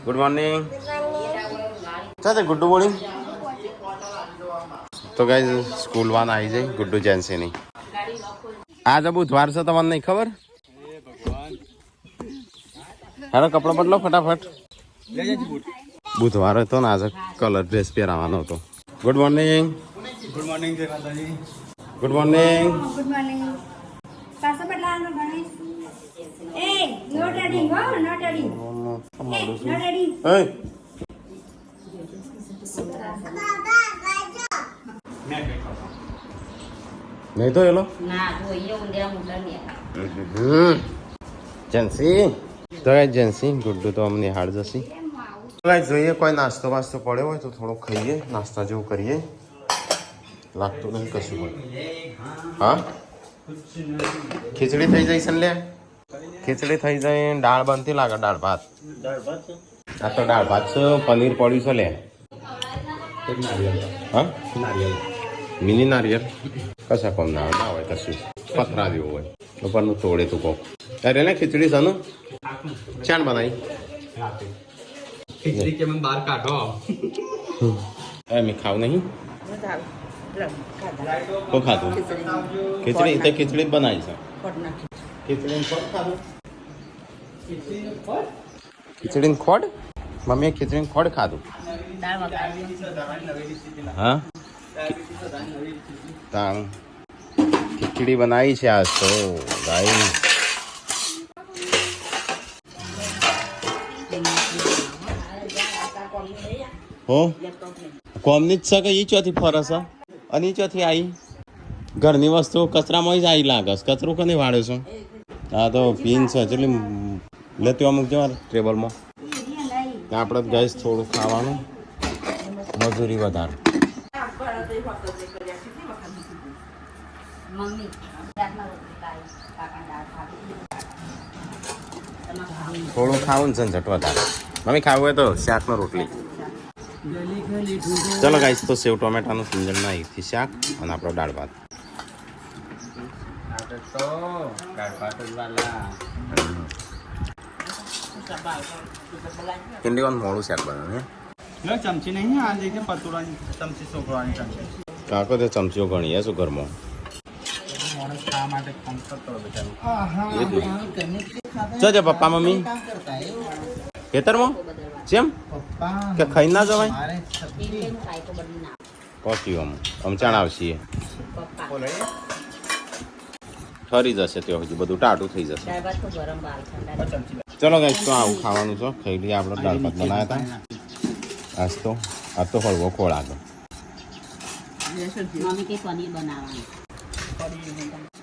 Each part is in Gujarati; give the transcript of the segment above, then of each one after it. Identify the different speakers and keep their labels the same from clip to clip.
Speaker 1: Good morning. ચાલે ગુડ્ડુ મોર્નિંગ. તો ગાઈઝ સ્કૂલ વાન આવી જાય ગુડ્ડુ જેન્સીની. આજે બુધવાર છે, તમને નહીં ખબર? હેલો કપડો બદલો ફટાફટ. બુધવાર હતો ને આજે કલર ડ્રેસ પહેરાવાનો હતો. Good morning.
Speaker 2: ગુડ મોર્નિંગ જય માતાજી.
Speaker 1: Good morning.
Speaker 3: Good morning. પાછો બદલાવાનો ગણેશ. એ નોટ રેડી હો, નોટ રેડી. Not ready.
Speaker 1: નહીં તો એલો
Speaker 4: ના જોઈએ ઊંધિયા મુંડા ને
Speaker 1: જેન્સી તો જેન્સી ગુડ્ડુ તો અમને હાડ જશે. જોઈએ કોઈ નાસ્તો વાસ્તો પડ્યો હોય તો થોડું ખાઈએ, નાસ્તા જેવું કરીએ. લાગતું નહીં કશું હોય. હા ખીચડી થઈ જાય છે લે. ખીચડી થઈ જાય, દાળ બનતી લાગે. દાળ ભાત. આ તો દાળ ભાત છે, પનીર પડ્યું છે લે. હા મિની નારિયેલ કશા કોમ ના હોય, કશું પથરા જેવું હોય ઉપરનું તોડે તું કોક. અરે ને ખીચડી સાનું ચાણ બનાવી
Speaker 2: ખીચડી કે મને બહાર કાઢો.
Speaker 1: મેં ખાવ નહીં તો ખાધું ખીચડી તો ખીચડી જ બનાવી છે. ખીચડી ખાધું ખીચડી ખોડ મમ્મીએ ખીચડી ખોડ ખાધું. હા તાણ ખીચડી બનાવી છે આજ તો ગાય. હો કોમની જ છે કે એ ચોથી ફરસ અને એ ચોથી આવી ઘરની વસ્તુ કચરામાં જ આવી લાગે. કચરું કને વાળે છો? હા તો પીન છે એટલે લેતી અમુક જવા ટેબલમાં. આપણે ગેસ થોડું ખાવાનું, મજૂરી વધારે. થોડું ખાવું ને ઝંઝટ વધારે. મમ્મી ખાવું હોય તો શાકનો રોટલી. ચલો ગાઈસ તો સેવ ટોમેટાનું સિંજણના એકથી શાક અને આપણો દાળ ભાત. કેન્ડી મોડું શાક બનાવ્યું.
Speaker 2: ચમચી નહીં આ જગ્યાએ પતોડાની ચમચી છોકરાની ચમચી
Speaker 1: કાકો તે ચમચીઓ ઘણી હે શું ઘરમાં?
Speaker 2: માણસ ખાવા માટે કામ કરતો બિચારો.
Speaker 1: જો પપ્પા મમ્મી ખેતરમાં જેમ કે ખાઈ ના જવાય. પહોંચ્યું આમ ચાણ આવશે ઠરી જશે ત્યાં સુધી બધું ટાટું થઈ જશે. ચલો ગાઈસ તો આવું ખાવાનું છે. ખાઈ લઈએ. આપણે દાળ ભાત બનાવ્યા હતા આજ તો હળવો ખોરાક.
Speaker 4: મમ્મી કે પનીર બનાવવાનું.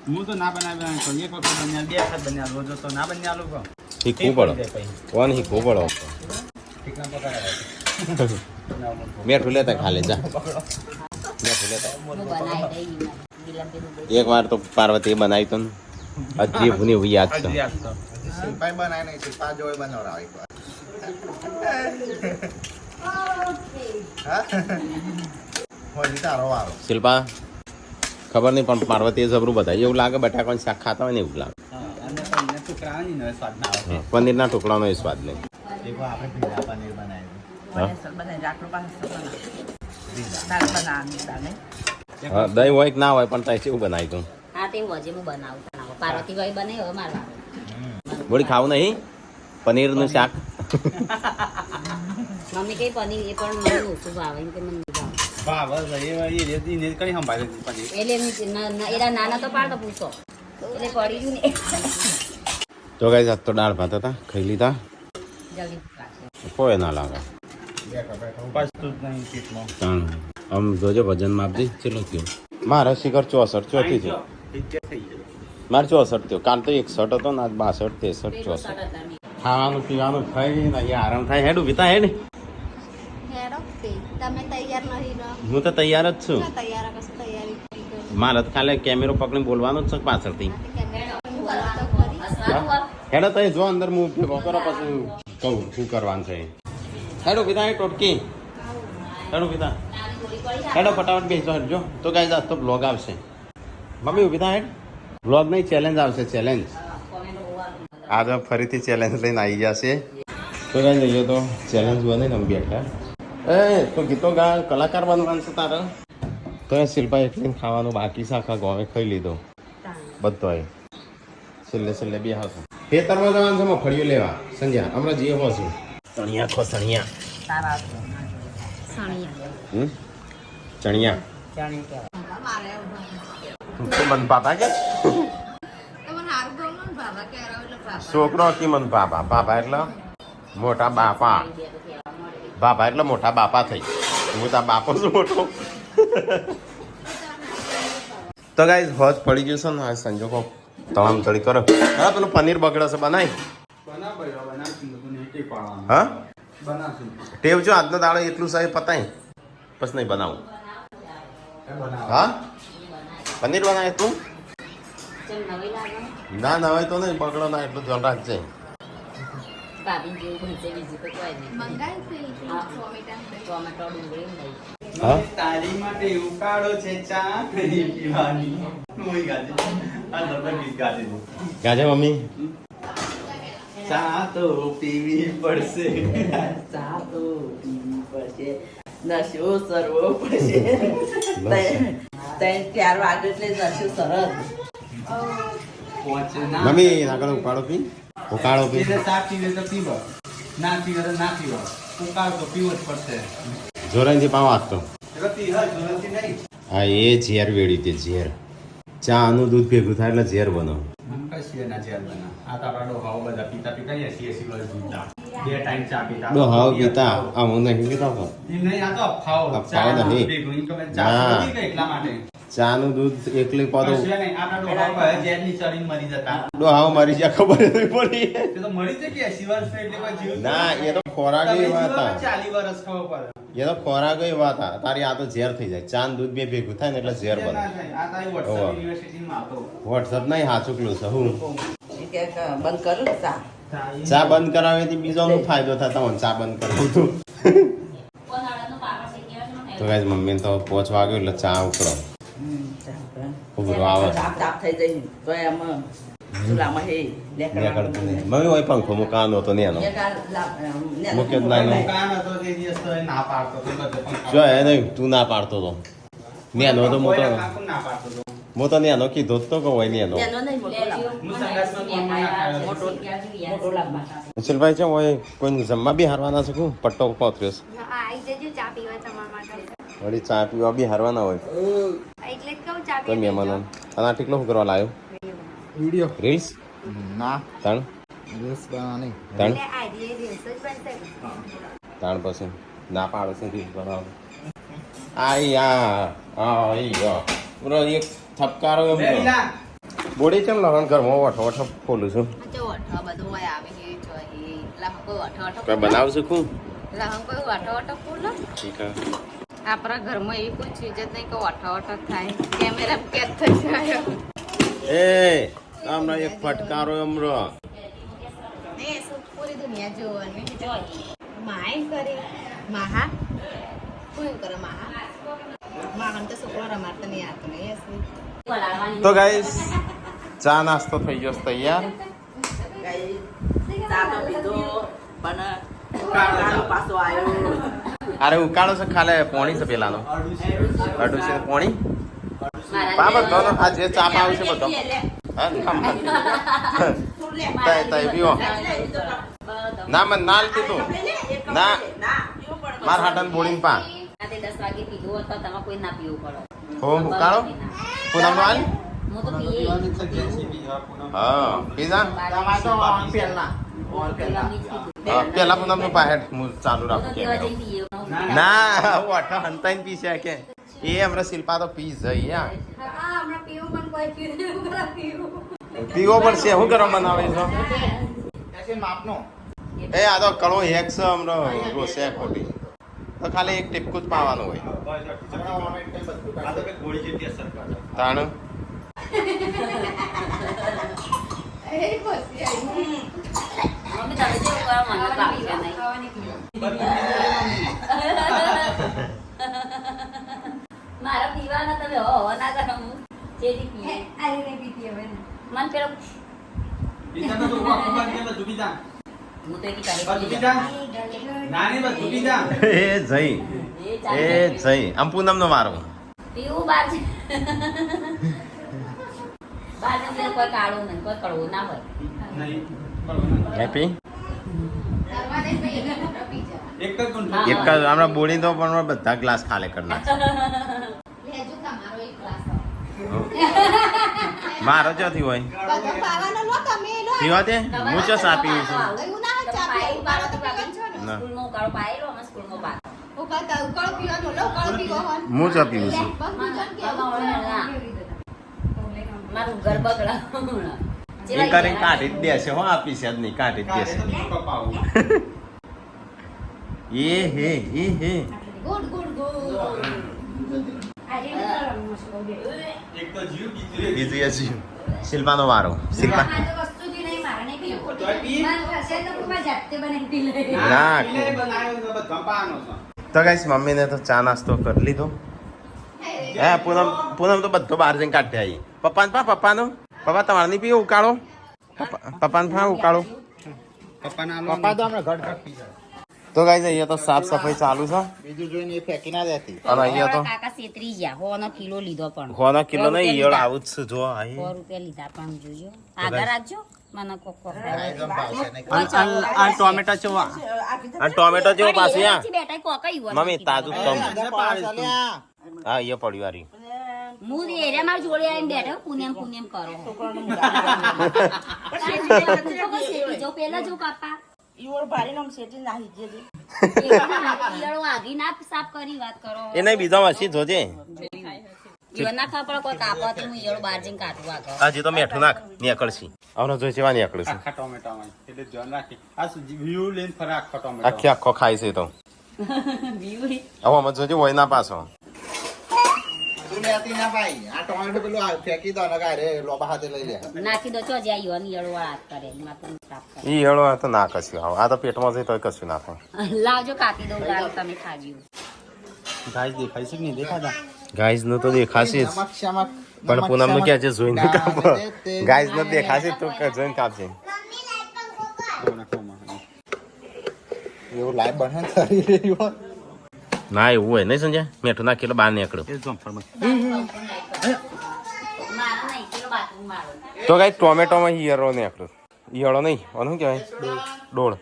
Speaker 2: હું તો ના બનાવ્યા તો એક વખત બન્યા, બે વખત બન્યા, રોજ તો ના બન્યા લોકો
Speaker 1: શીખવું પડે. કોણ શીખવું પડે?
Speaker 2: ઠીકના પકડાય.
Speaker 1: મેઠું લેતા ખાલે જા. મેઠું લેતા
Speaker 4: હું બનાવી દઈ વિલંબી
Speaker 1: એક વાર તો પાર્વતી બનાવી તો હજી ભૂની હુઈ યાદ છે.
Speaker 2: બનાય નહીં શિલ્પા જોઈ બનાવડાવી. તારો વારો
Speaker 1: શિલ્પા ખબર નહીં પણ પાર્વતીએ જબરું બતાવી. એવું લાગે બટાકાનું શાક ખાતા હોય ને એવું લાગે. પનીરના ટુકડાનો એ સ્વાદ નહીં.
Speaker 2: આપણે ભીંડા પનીર બનાવ્યું.
Speaker 1: હા દહીં હોય કે ના હોય પણ ત્યાં એવું બનાવી તું.
Speaker 4: હા તે હજી હું બનાવું. પાર્વતી ભાઈ બને હવે મારવા
Speaker 1: બોડી ખાવું નહીં પનીરનું શાક.
Speaker 4: મમ્મી કઈ પનીર એ પણ મને ઓછું ભાવે એમ કે મને એટલે એના નાના તો પાડતો પૂછો એટલે પડી ગયું ને.
Speaker 1: તો ગાઈસ આજ તો દાળ ભાત હતા, ખાઈ લીધા.
Speaker 4: જલ્દી
Speaker 1: કોઈ ના લાગે. આમ જોજો વજન માપજી ચેલો થયો. મારા શિખર 64 ચોથી થયો. મારે 64 થયો. કાલ તો 61 હતો ને આજ 62 63 64. ખાવાનું પીવાનું ખાઈને અહીંયા આરામ થાય. હેડું પીતા હેડ.
Speaker 3: તમે તૈયાર નહીં રહો.
Speaker 1: હું તો તૈયાર જ છું.
Speaker 3: તૈયાર કશું તૈયારી
Speaker 1: મારે તો ખાલી કેમેરો પકડીને બોલવાનું જ છે પાછળથી. હેડો તો જો અંદર હું ભેગો કરો પછી કહું શું કરવાનું છે. હેડો પીતા ટોટકી. હેડો પીતા હેડો ફટાફટ બેસજો. હેડજો તો ગાઈસ આજ તો બ્લોગ આવશે. મમ્મી ઉભી થા હેડ. બ્લોગ નહીં ચેલેન્જ આવશે. ચેલેન્જ આજે ફરીથી ચેલેન્જ લઈને આવી જશે. તો કઈ જઈએ તો ચેલેન્જ બને ને અમે બેઠા તો ગીતો ગા કલાકાર બનવાનું છે તારે તો એ શિલ્પા એકલી ખાવાનું બાકી છે આખા ગોમે ખાઈ લીધો બધો છેલ્લે બે હાથ ખેતરમાં જવાનું છે મફળીઓ લેવા સંજ્યા હમણાં જઈએ હોશું ચણિયા ખો ચણિયા ચણિયા મન પાપા કે છોકરો કી મન પાપા બાપા એટલે મોટા બાપા બાપા એટલે મોટા બાપા થઈ હું તા બાપો છું મોટો તો ગાઈઝ હોજ પડી ગયું છે ને આ સંજોગો તમામ તળી કરો હા પેલું પનીર બગડે છે બનાય હા ટેવ જો આજનો દાડો એટલું સાહેબ પતાય બસ નહીં બનાવું હા પનીર બનાવે તું ના ના હોય તો નહીં બગડો ના એટલું ધ્યાન રાખજે હા
Speaker 2: તારી માટે ઉકાળો છે ચા નહીં પીવાની
Speaker 1: ગાજે મમ્મી
Speaker 2: ચા તો પીવી પડશે
Speaker 5: ચા તો પીવી પડશે નશો સરવો પડશે 4 વાગે એટલે નશો સરસ
Speaker 1: મમ્મી આગળ ઉકાળો પી ઉકાળો પી
Speaker 2: ચા પીવે તો પીવો ના પીવે તો ના પીવો ઉકાળો તો પીવો જ પડશે
Speaker 1: જોરાઈથી પાવ આપતો
Speaker 2: એટલે પીવા જોરથી નહીં
Speaker 1: હા એ ઝેર વેડી તે ઝેર ચાનું દૂધ ભેગું થાય એટલે ઝેર બનો હાવ પીતા આ હું નહીં પીતા ચાનું દૂધ એકલી પાતો હાવ મારી જ્યાં ખબર નથી પડી ના એ તો ખોરાક એવા હતા એ તો ખોરાક એવા હતા તારી આ તો ઝેર થઈ જાય ચાન દૂધ બે ભેગું થાય ને એટલે ઝેર બને વોટ્સઅપ નહીં હાચુકલું છે હું
Speaker 5: બંધ કરું ચા
Speaker 1: ચા બંધ કરાવે બીજો નો ફાયદો થાય તમને ચા બંધ કરાવું તો ગાઈસ મમ્મી તો 5 વાગ્યો એટલે ચા ઉકળો ઉભરો આવે
Speaker 5: તાપ થઈ જાય તો એમ સુલામાં હે
Speaker 1: નીકળતું નહીં મમ્મી હોય પંખો મુકાનો તો નેનો મૂકે જ નહીં જો એ નહીં તું ના પાડતો તો નેનો તો મોટો મોટો નેનો કીધો તો કે હોય નેનો શિલ્પાઈ છે હોય કોઈ જમવા બી હારવાના છે કું પટ્ટો પોતર્યો છે વળી ચા પીવા બી હારવાના હોય તો મહેમાનો અને આ ટીકલો શું કરવા લાવ્યો
Speaker 2: વિડિયો
Speaker 1: રીલ્સ
Speaker 2: ના
Speaker 1: તાણ
Speaker 2: રીલ્સ બનાવવાની
Speaker 1: તાણ તાણ પછી ના પાડે છે રીલ્સ બનાવો બરો એક થપકારો એમ બોડી કેમ લગન ઘરમાં વઠો ખોલું છું કઈ બનાવશું કું ઠીક
Speaker 4: આપણા ઘરમાં એવી કોઈ ચીજ જ નહીં કે ઓઠો થાય કેમેરા કેદ થઈ જાય
Speaker 1: એ હમણાં એક ફટકારો એમરો
Speaker 4: પૂરી દુનિયા જોવાની માય કરે માહા શું કરે માહા માહા તો છોકરો રમાડતા નહીં આવતો નહીં
Speaker 1: તો ગાઈસ ચા નાસ્તો થઈ ગયો છે તૈયાર
Speaker 5: ચા તો પીધો પણ ઉકાળો પાછો આવ્યો
Speaker 1: અરે ઉકાળો છે ખાલે પોણી છે પેલાનો અડું છે પોણી પા બધો આ જે ચા પાવ છે બધો હા કામ તય પીવો ના મને ના લીધું ના માર હાટન બોડીને પા
Speaker 4: 10 વાગે પીધું તો તમે કોઈ ના પીવું પડે
Speaker 1: હો ઉકાળો પૂનમ વાલ
Speaker 4: હું તો પીએ
Speaker 1: હા પીઝા પેલા પૂનમ નું પાહેટ હું ચાલુ રાખું ના વાટા હંતાઈને પીશે કે એ હમણાં શિલ્પા તો પી જઈ પીવો પડશે શું કરવા બનાવે છો એ આ તો કળો હેક છે હમણાં રોસે ખોટી તો ખાલી એક ટીપકું જ પાવાનું હોય તાણ
Speaker 4: મમ્મી તમે જેવું કરો મને ભાવે નહીં મારા પીવાના તમે હો ના કરો હું જેથી પીએ મને પેલો
Speaker 5: હું તો એની
Speaker 2: બસ ઊભી જા. નાની બસ ઊભી જા.
Speaker 1: એ જઈ આમ પૂનમ નો વારો
Speaker 5: પીવું બાર છે બાર છે કોઈ કાળું નહીં કોઈ કડવું ના હોય
Speaker 2: નહીં. બરોબર.
Speaker 1: હેપી
Speaker 4: કરવા દે ભાઈ એટલે પી જવા
Speaker 2: એક જ ગુણ.
Speaker 5: હા.
Speaker 1: એક જ હમણાં બોલી તો પણ બધા ગ્લાસ ખાલી કરી નાખે
Speaker 4: લેજો તમારો એક ગ્લાસ
Speaker 1: મારો ચોથી હોય
Speaker 4: બધો પાવાનો લો તમે લો
Speaker 1: પીવા દે હું ચો સા પીવું છું
Speaker 4: એવું ના હોય ચા પીવું પાડો તો પીવાનું છો ને
Speaker 1: ના.
Speaker 5: સ્કૂલમાં ઉકાળો પાયેલો અમે સ્કૂલમાં પાક
Speaker 4: ઉકાળતા ઉકાળો પીવાનો લો ઉકાળો પીવો હોય
Speaker 1: હું ચો પીવું છું
Speaker 4: બસ બીજાને કેવું
Speaker 5: મારું ઘર બગડા
Speaker 1: એ કરીને કાઢી જ દેશે હો આપી છે જ નહીં કાઢી જ દેશે
Speaker 2: કપાવું.
Speaker 1: એ હે
Speaker 4: ગુડ ગુડ ગુડ
Speaker 3: આજે
Speaker 2: એક તો જીવ બીજું
Speaker 1: બીજું એ છે શિલ્પાનો વારો શિલ્પા
Speaker 3: આ તો વસ્તુથી નહીં મારે નહીં પીવું.
Speaker 2: તો પી.
Speaker 3: મારે થશે તો હું મારી જાતે બનાવીને પી લઈશ.
Speaker 1: ના.
Speaker 2: પીલે બનાવ્યો તો બસ ગંપાનો છે.
Speaker 1: તો ગાઈસ મમ્મીને તો ચા નાસ્તો કરી લીધો હે પૂનમ તો બધો બહાર જઈને કાઢી આવી પપ્પાનો પપ્પા તમારે નહીં પીવો ઉકાળો પપ્પાને ફા ઉકાળો
Speaker 2: પપ્પાને આલો. પપ્પા તો આપણે ઘટ ઘટ પી જાય.
Speaker 1: તો ગાઈસ અહીંયા તો સાફ સફાઈ ચાલુ છે
Speaker 6: બીજું જોઈને એ ફેંકી ના દેતી
Speaker 1: અને અહીંયા તો
Speaker 5: કાકા છેતરી ગયા હોવાનો કિલો લીધો પણ
Speaker 1: હોના કિલો નહીં ઈયળ આવું જ છે જો આ
Speaker 5: 100 રૂપિયા લીધા પણ જોજો આગળ રાખજો મને કોક કોક
Speaker 6: એકદમ ભાવશે નહીં.
Speaker 2: આ ટોમેટા છે વા.
Speaker 1: આ ટોમેટો જેવો પાસે આ
Speaker 5: બેટા કોકાઈ હોય
Speaker 1: મમ્મી તાજું તમ
Speaker 6: ચાલ્યા.
Speaker 1: હા એ પડ્યું વારી
Speaker 5: હું એરિયા માં જોડે આવીને બેઠો પુણ્યમ કરો જો પેલા જો કાપા
Speaker 3: ઈવળ ભારીને આમ શેઠી નાખી દેજે.
Speaker 5: ઈયળો આગી ના સાફ કરી વાત કરો
Speaker 1: એ નહીં બીજા મસી જોજે
Speaker 5: ઈવળ ના ખબર કોઈ કાપા તો હું ઈયળો બહાર જઈને કાઢું આગળ
Speaker 1: હજી તો મેઠું નાખ નીકળશી આવનો જોઈ છે નીકળશું
Speaker 2: આખા ટોમેટામાં એટલે ધ્યાન રાખી આ વ્યૂ લઈને ફરે આખો ટોમેટો.
Speaker 1: આખે આખો ખાય છે તો હવે અમે જોજો હોય ના પાછો
Speaker 6: તું લેતી ના ભાઈ આ ટોમેટો પેલું આ ફેંકી દો ને ગારે લોબા હાથે લઈ લે
Speaker 5: નાખી દો છો જ્યાં ઈવળ ઈયળો હાથ કરે માથું સાફ કરે
Speaker 1: ઈ હેળો તો ના કશું આવ આ તો પેટમાં જઈ તો કશું ના થાય
Speaker 5: લાવજો કાપી દઉં લાવ તમે ખાજો
Speaker 2: ગાઈસ દેખાય છે કે નહીં દેખાતા?
Speaker 1: ગાઈઝ નું તો દેખાશે જ
Speaker 6: નમક શમક
Speaker 1: પણ પૂનમ નું ક્યાં છે જોઈને કાપ ગાઈઝ નું દેખાશે તો જોઈને કાપશે
Speaker 6: એવું લાઈવ બને ને સારી રહ્યું
Speaker 1: ના એવું હોય નહીં સંજય મેઠું નાખેલો બહાર નીકળ્યું
Speaker 2: એ જમ્પરમાં.
Speaker 5: મારું નહીં પેલો બાથરૂમ મારો
Speaker 1: તો ગાઈ ટોમેટોમાં ઈયળો નીકળ્યો ઈયળો નહીં અને શું કહેવાય ડોળ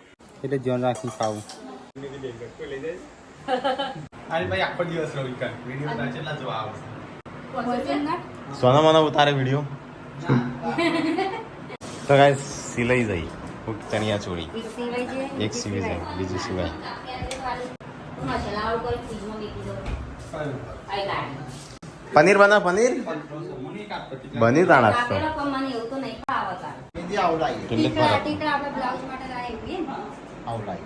Speaker 2: એટલે ધ્યાન રાખી ખાવું. અરે ભાઈ આખો દિવસ રોઈ કર વિડિયો ના ચેલા જોવા આવશે.
Speaker 1: સોના મને ઉતારે વિડીયો તો ગાઈ સિલાઈ જઈ ચણિયા ચોળી
Speaker 3: એક સિવાય છે,
Speaker 1: એક સીવી જાય બીજું સિવાય
Speaker 5: મસાલા વાળું કરી ફ્રીજમાં મૂકી દો આઈ ગાડી
Speaker 1: પનીર બનાવ પનીર બની તાણા તો
Speaker 5: કાપેલો પણ મને એવું તો નહીં ખાવતા
Speaker 6: બીજી આવડાઈ
Speaker 1: કેટલી
Speaker 3: ટીકડા
Speaker 1: ફરક
Speaker 3: ટીકડા આપણે બ્લાઉઝ માટે લાવીએ છીએ ને.
Speaker 6: આવડાઈ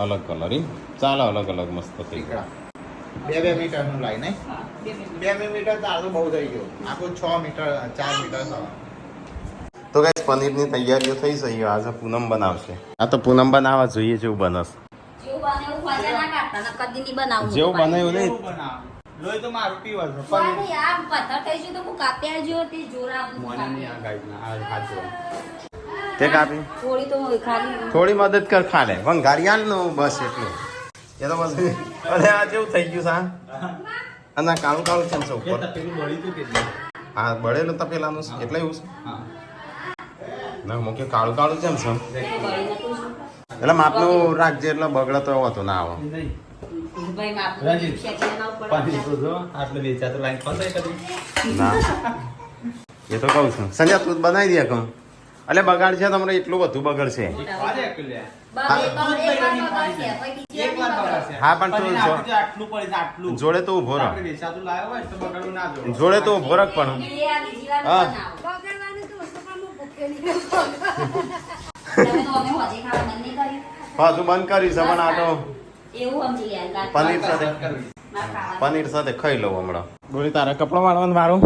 Speaker 1: અલગ કલર ચાલો અલગ અલગ મસ્ત થઈ
Speaker 6: ટીકડા 2 મીટર નું લાઈ નહીં 2 મીટર તો આ તો બહુ થઈ ગયું આખું 6 મીટર 4 મીટર થવા
Speaker 1: તો ગાઈસ પનીરની તૈયારીઓ થઈ છે આજે પૂનમ બનાવશે આ તો પૂનમ બનાવવા જોઈએ જેવું બનસ
Speaker 5: જેવું બને એવું મજા ના કાઢતા ને કદી નહીં બનાવું
Speaker 1: જેવું બનાવ્યું નહીં
Speaker 2: લોહી તો મારું પીવા છે
Speaker 5: પણ
Speaker 2: પણ
Speaker 5: યાર પથ્થર થઈ ગયું તો હું કાપ્યા જો તે જોરા
Speaker 2: મને નહીં આ ગાઈના આ હાથ જોવા.
Speaker 1: તે કાપી
Speaker 5: થોડી તો ખાલી
Speaker 1: થોડી મદદ કર ખાલે વંગારિયાલ નું બસ એટલું એ તો બસ અને આ જેવું થઈ ગયું સા અને આ કાળું કાળું છે ને છે
Speaker 2: એ
Speaker 1: ઉપર
Speaker 2: તપેલું બળી તું કેટલું?
Speaker 1: હા બળેલું તપેલાનું છે એટલે એવું છે
Speaker 2: હા.
Speaker 1: ના મૂકે કાળું કાળું કેમ છે
Speaker 5: બળી નતું
Speaker 1: એટલે માપનું રાખજે એટલે બગડે તો એવો તો ના આવે
Speaker 2: નહીં.
Speaker 5: ભાઈ માપ
Speaker 2: રાજીવ.
Speaker 5: શેકી ના
Speaker 2: પાણી
Speaker 5: ઉપર
Speaker 2: તો જો આટલે વેચાતો લાઈન ફસાય કદી.
Speaker 1: ના એ તો કહું છું સંજય તું જ બનાવી દે કહું એટલે બગાડ છે તમને એટલું બધું બગડશે
Speaker 2: એક વાર એક લે.
Speaker 5: એક વાર બગાડશે પછી બીજી
Speaker 2: એક વાર
Speaker 5: વાર
Speaker 2: બગાડશે.
Speaker 1: હા, પણ તું
Speaker 2: પણ
Speaker 1: જો-
Speaker 2: આપણે જો આટલું પડે છે આટલું.
Speaker 1: જોડે તો ઊભો રહો
Speaker 2: આપણે વેચાતું લાવ્યો હોય તો બગાડવું ના જોઈએ.
Speaker 1: જોડે તો ઊભો રાખ પણ
Speaker 5: બીજી વાર બીજી વાર
Speaker 1: હા.
Speaker 5: બનાવો
Speaker 3: બગાડવાનું તો ઓછું પણ હું ભૂખેલી
Speaker 5: તમે તો અમે હોજે ખાવા બંધ નહીં કર્યું
Speaker 1: પાછું બંધ કર્યું છે પણ આ તો
Speaker 5: એવું સમજી ગયા
Speaker 1: પનીર સાથે પનીર સાથે ખાઈ લઉં હમણાં બોલી તારા કપડાં વાળવાનું વાળું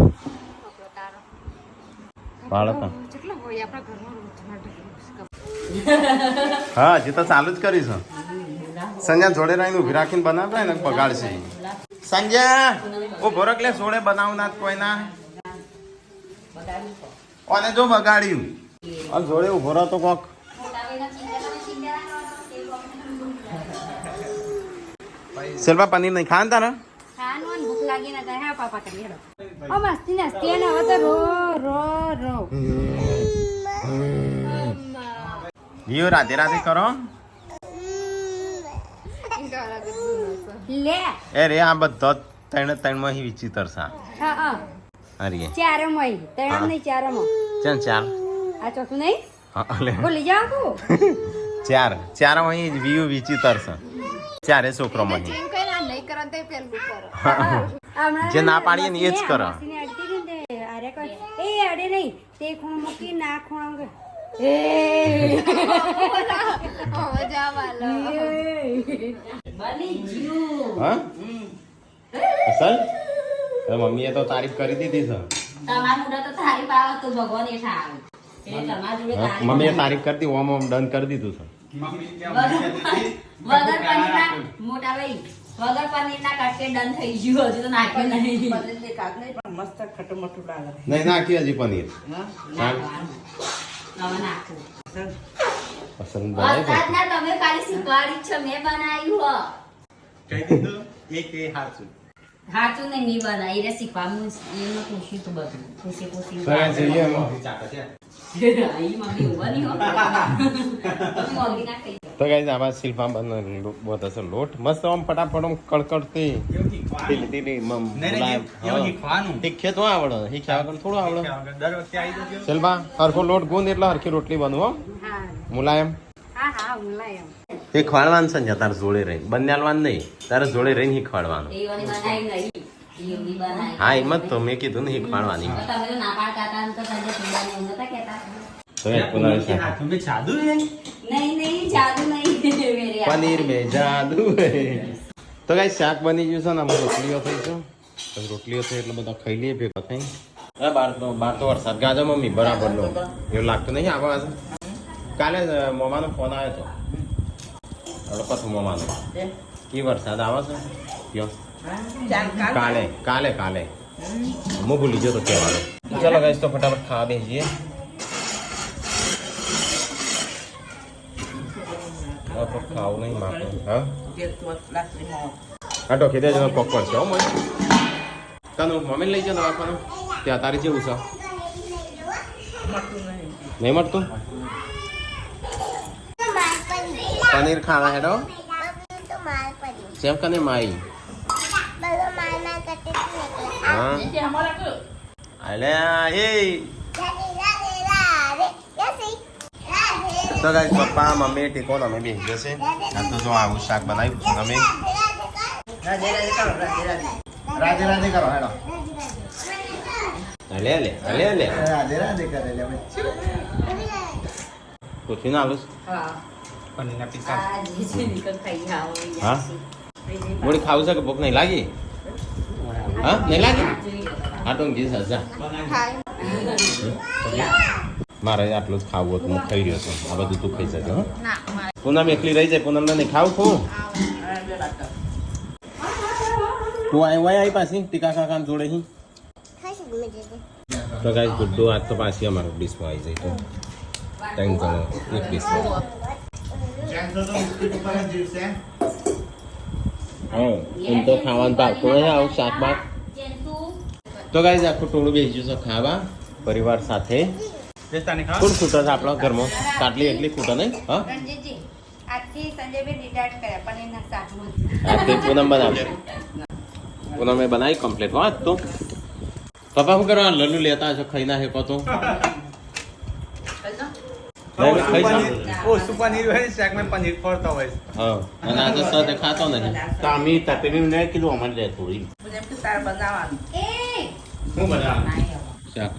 Speaker 1: વાળો તો
Speaker 3: કેટલો હોય આપણા ઘરમાં રોજ માટે
Speaker 1: હા હજી તો ચાલુ જ કરીશું સંજય જોડે રહીને ઉભી રાખીને બનાવતા ને બગાડશે સંજય ઉભો રખ લે જોડે બનાવના કોઈ ના અને જો બગાડ્યું અને જોડે ઉભો રહો તો કોક
Speaker 5: મોટા ભાઈના ચિંતા
Speaker 1: શિલ્પા પનીર નહીં ખાન તારા
Speaker 3: ખાવાનું હોય ને ભૂખ લાગી ના થાય. હા પાપા કરી હેડો. ઓ મસ્તી નાસ્તી અને હવે તો રો
Speaker 1: જીઓ રાધે રાધે કરો
Speaker 3: લે.
Speaker 1: એ રે આ બધો ત્રણ માં વિચિત્ર સા
Speaker 3: હા હા
Speaker 1: અરે
Speaker 3: ચારમય ત્રણ નહીં ચારમો.
Speaker 1: ચાર
Speaker 3: આ ચોથું નહીં
Speaker 1: હા લે
Speaker 3: બોલી જાઓ તું.
Speaker 1: ચાર માં વ્યૂ વિચિત્ર છે ચારે છોકરો માં
Speaker 4: એમ કઈ ના નહીં કરો તો પેલું કરો.
Speaker 3: હમણાં
Speaker 1: જે ના પાડીએ ને એ જ કરો.
Speaker 3: માસીને અડતી હતી ને તે અરે કોઈ એ અડે નહીં તે ખૂણો મૂકી ના ખૂણો એ
Speaker 4: હવે જા વાલો.
Speaker 5: બની ગયું.
Speaker 1: હા અસલ મમ્મીએ તો તારીફ કરી દીધી છે
Speaker 5: તમારા મુંડા તો તારીફ આવે તો ભગવાન એ ઠાવે. એ તમારા જોડે
Speaker 1: હા,
Speaker 5: તારીફ
Speaker 1: મમ્મીએ તારીફ કરી દી ઓમ ડન કરી દીધું છે
Speaker 2: મમ્મી
Speaker 5: વગર પનીરના મોટા ભાઈ વગર પનીરના કટકે ડન થઈ ગયું હજુ તો નાખ્યું નહીં.
Speaker 1: નહીં નાખી હજી પનીર
Speaker 5: હવે નાખું.
Speaker 1: પસંદ બનાવી છે.
Speaker 5: વરસાદના તમે ખાલી શીખવાડી જ છે મેં બનાવ્યું હો.
Speaker 2: કહી દીધું એક એ હાચું.
Speaker 5: સાચું નહીં મેં બનાવી રે શીખવાનું એમને પૂછ્યું તું બધું પૂછી
Speaker 1: તો એ જઈએ એમ.
Speaker 2: ચાટે છે
Speaker 5: અહીં મમ્મી ઉભા નહીં હો. મમ્મી ના ખાઈ
Speaker 1: તો ગાઈસ આવા શિલ્પા બતાશે લોટ મસ્ત આમ ફટાફટ આમ કડકડતી
Speaker 2: એવું શીખવાનું.
Speaker 1: તીલી તીલી
Speaker 2: નહીં, નહીં, એવું શીખવાનું.
Speaker 1: શીખે તો આવડે શીખ્યા વગર થોડું આવડે
Speaker 2: દર વખતે આવી જજો.
Speaker 1: શિલ્પા હરખો લોટ ગુંદ એટલે હરખી રોટલી બનવું હો
Speaker 3: હા
Speaker 1: મુલાયમ
Speaker 3: હા હા મુલાયમ.
Speaker 1: શીખવાડવાનું છે ને તારે જોડે રહી બંને નહીં તારે જોડે રહીને શીખવાડવાનું
Speaker 5: એવાની બનાવી નહીં એવી બનાવી.
Speaker 1: હા એમ જ તો મેં કીધું ને શીખવાડવાની
Speaker 5: તો તમે તો ના પાડતા હતા ને તો સાંજે પીવાની એવું નતા કહેતા.
Speaker 1: તો એ પુનાવી
Speaker 2: એ હાથમાં મેં જાદુ છે
Speaker 5: નહીં જાદુ નહીં મેરે આ.
Speaker 1: પનીર મેં જાદુ હે. તો ગાઈસ શાક બની ગયું છે ને આમાં રોટલીઓ થઈ છે પછી રોટલીઓ થઈ એટલે બધા ખાઈ લઈએ ભેગા થઈ હા બાર તો વરસાદ ગાજો મમ્મી બરાબર નો એવું લાગતું નહીં આવા આજે કાલે જ મોમાનો ફોન આવ્યો હતો કથું મોમાનો કી વરસાદ આવે છે કયો કાલે હું ભૂલી ગયો તો કહેવાનો ચલો ગાઈસ તો ફટાફટ ખાવા બેસીએ ખાવું નહીં માપનું હા હા ટોકી દેજો કોક પડશે હો મને કાનું મમ્મી લઈ જાઓ દવાખાનું ત્યાં તારી જેવું છે નહીં મળતું પનીર ખાવા હેડો સેમ કને માઈ હા અલે એ તો ગાઈસ પપ્પા મમ્મી ટીકો અમે બેસી જશે આ તો જો આવું શાક બનાવ્યું અમે
Speaker 6: રાધે રાધે કરો હેડો
Speaker 1: અલે
Speaker 6: રાધે રાધે કરે લે
Speaker 1: પૂછી ના આલું
Speaker 5: હા
Speaker 2: પનીરના પિસ્તા
Speaker 5: આ જે છે નીકળ ખાઈ આવો
Speaker 1: હા મોડી ખાવું છે કે ભૂખ નહીં લાગી હા નહીં લાગી હા તો જી સજા મારે આટલું જ ખાવું હતું હું ખાઈ રહ્યો છું આ બધું તું ખાઈ શકે હો
Speaker 4: ના મારે
Speaker 1: પૂનમ એકલી રહી જાય પૂનમ નહીં ખાવું ખું તું આવી પાછી ટીકા કાકા જોડે હી તો ગાઈસ ગુડ્ડુ આજ તો પાછી અમારો ડીશમાં આવી જાય તો ત્રણ જણો એક ડીશમાં હા એમ તો ખાવાનું ભાવતું નહીં આવું શાક બાક તો ગાઈસ આખું ટોળું બેસી જશે ખાવા પરિવાર સાથે
Speaker 2: તને ખાવ
Speaker 1: કોણ ખૂટે છે આપણા ઘરમાં કાટલી એટલી ખૂટે નહીં હા
Speaker 3: રણજીતજી આજથી સંજયભાઈ રિટાયર કર્યા પનીરના શાકમાં.
Speaker 1: આ તે પૂનમ બનાવશે પૂનમે બનાવી કમ્પ્લીટ વાત તો પપ્પા શું કરવા લલ્લુ લેતા હશો ખાઈ ના હેકો તો ખાઈ જાઓ.
Speaker 2: ઓ પનીર હોય ને શાકમાં પનીર ફરતો હોય છે.
Speaker 1: હા અને આજે સાથે ખાતો નથી તો અમે તપેલી ને કીધું અમારે લે થોડી
Speaker 3: એ
Speaker 1: શું બનાવ શાક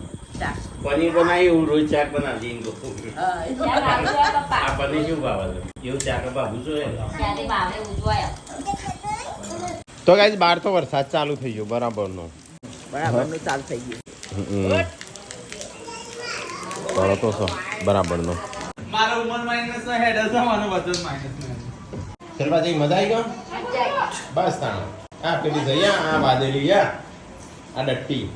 Speaker 1: પનીર બનાવી એવું રોજ શાક બનાવજે એમ કહું. આ પનીર શું ભાવે છે એવું શાક ભાવું જોઈએ
Speaker 5: ત્યારે ભાવે ઉજવાય
Speaker 1: તો ગાઈસ બહાર તો વરસાદ ચાલુ થઈ ગયો બરાબરનો
Speaker 6: બરાબરનું ચાલ થઈ ગયું
Speaker 1: કરો તો છો બરાબરનો
Speaker 2: મારો ઉંમર માઇનસ નો હેડ હશે મારો વજન માઇનસ નો
Speaker 1: શેરબાજી મજા આવી ગયો બસ તાણ આ પેલી જઈ આ વાદેલી આ ડટ્ટી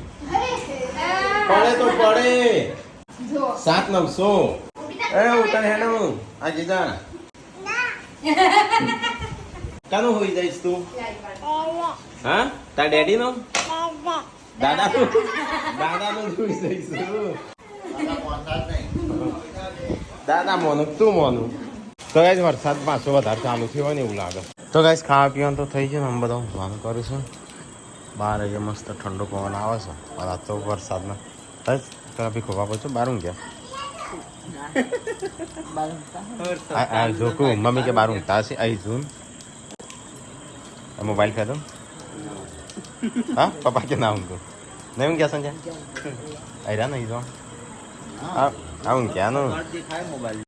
Speaker 1: પડે તો પડે 7-900 એ ઉતર હેડો આ જીજા કાનું હોઈ જઈશ તું હા તાર ડેડી નો દાદા નો હોઈ જઈશ દાદા મોનું તું મોનું તો ગાઈસ વરસાદ પાછો વધારે ચાલુ થયો હોય ને એવું લાગે તો ગાઈસ ખાવા પીવાનું તો થઈ ગયું ને આમ બધા ઊંઘવાનું કરું છું બહાર અહીંયા મસ્ત ઠંડો પવન આવે છે પણ આ તો વરસાદમાં ટ્રાફિક ખોવા પડશે બહાર ઊંઘ્યા જોકું મમ્મી કે બહાર ઊંઘતા હશે અહીં જૂન મોબાઈલ ફેદો હા પપ્પા કે ના ઊંઘતો નહીં ઊંઘ્યા સંજય આયરા નહીં જો આ ઊંઘ્યા નો
Speaker 6: દેખાય મોબાઈલ